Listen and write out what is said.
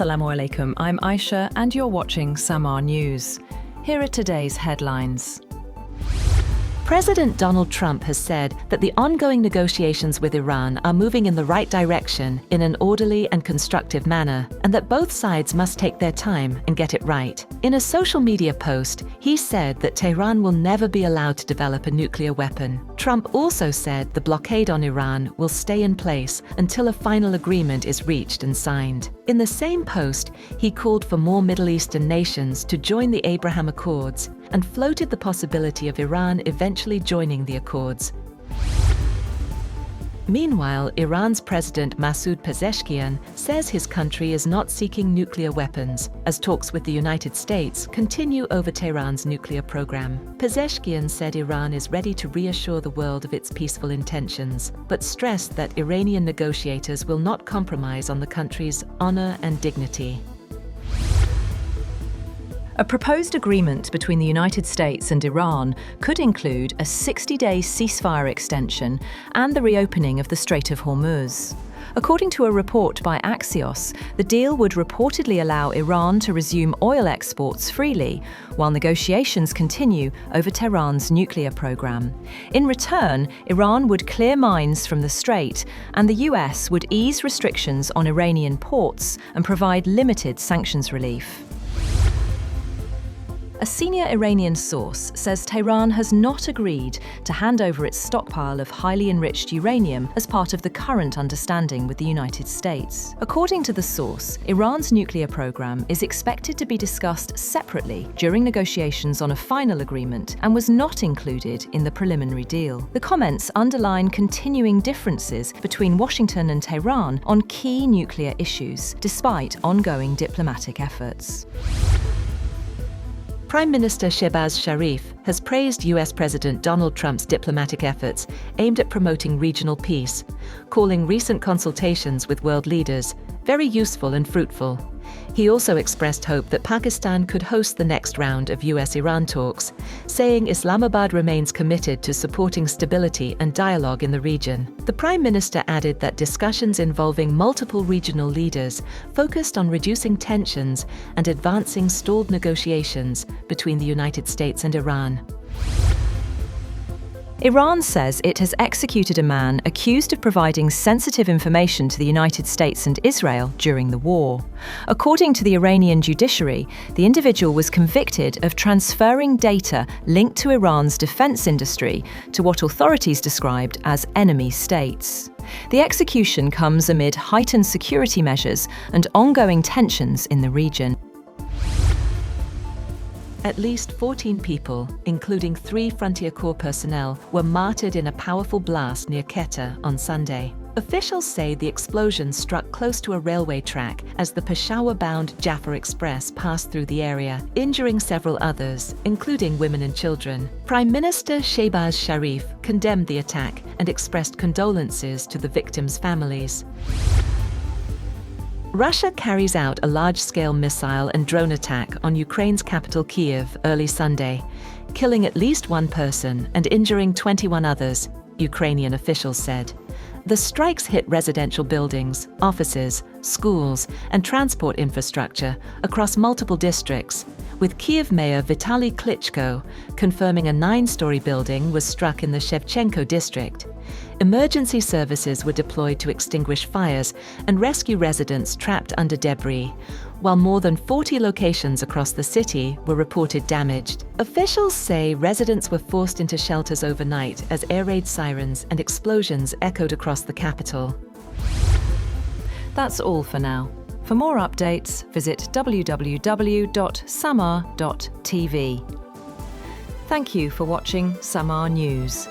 Assalamu alaikum, I'm Aisha and you're watching Samaa News. Here are today's headlines. President Donald Trump has said that the ongoing negotiations with Iran are moving in the right direction in an orderly and constructive manner, and that both sides must take their time and get it right. In a social media post, he said that Tehran will never be allowed to develop a nuclear weapon. Trump also said the blockade on Iran will stay in place until a final agreement is reached and signed. In the same post, he called for more Middle Eastern nations to join the Abraham Accords and floated the possibility of Iran eventually joining the accords. Meanwhile, Iran's President Masoud Pezeshkian says his country is not seeking nuclear weapons, as talks with the United States continue over Tehran's nuclear program. Pezeshkian said Iran is ready to reassure the world of its peaceful intentions, but stressed that Iranian negotiators will not compromise on the country's honor and dignity. A proposed agreement between the United States and Iran could include a 60-day ceasefire extension and the reopening of the Strait of Hormuz. According to a report by Axios, the deal would reportedly allow Iran to resume oil exports freely, while negotiations continue over Tehran's nuclear program. In return, Iran would clear mines from the Strait, and the US would ease restrictions on Iranian ports and provide limited sanctions relief. A senior Iranian source says Tehran has not agreed to hand over its stockpile of highly enriched uranium as part of the current understanding with the United States. According to the source, Iran's nuclear program is expected to be discussed separately during negotiations on a final agreement and was not included in the preliminary deal. The comments underline continuing differences between Washington and Tehran on key nuclear issues, despite ongoing diplomatic efforts. Prime Minister Shehbaz Sharif has praised US President Donald Trump's diplomatic efforts aimed at promoting regional peace, calling recent consultations with world leaders very useful and fruitful. He also expressed hope that Pakistan could host the next round of US-Iran talks, saying Islamabad remains committed to supporting stability and dialogue in the region. The Prime Minister added that discussions involving multiple regional leaders focused on reducing tensions and advancing stalled negotiations between the United States and Iran. Iran says it has executed a man accused of providing sensitive information to the United States and Israel during the war. According to the Iranian judiciary, the individual was convicted of transferring data linked to Iran's defense industry to what authorities described as enemy states. The execution comes amid heightened security measures and ongoing tensions in the region. At least 14 people, including 3 Frontier Corps personnel, were martyred in a powerful blast near Quetta on Sunday. Officials say the explosion struck close to a railway track as the Peshawar-bound Jaffa Express passed through the area, injuring several others, including women and children. Prime Minister Shehbaz Sharif condemned the attack and expressed condolences to the victims' families. Russia carries out a large-scale missile and drone attack on Ukraine's capital Kyiv early Sunday, killing at least 1 person and injuring 21 others, Ukrainian officials said. The strikes hit residential buildings, offices, schools, and transport infrastructure across multiple districts, with Kyiv Mayor Vitaly Klitschko confirming a 9-story building was struck in the Shevchenko district. Emergency services were deployed to extinguish fires and rescue residents trapped under debris, while more than 40 locations across the city were reported damaged. Officials say residents were forced into shelters overnight as air raid sirens and explosions echoed across the capital. That's all for now. For more updates, visit www.samaa.tv. Thank you for watching Samaa News.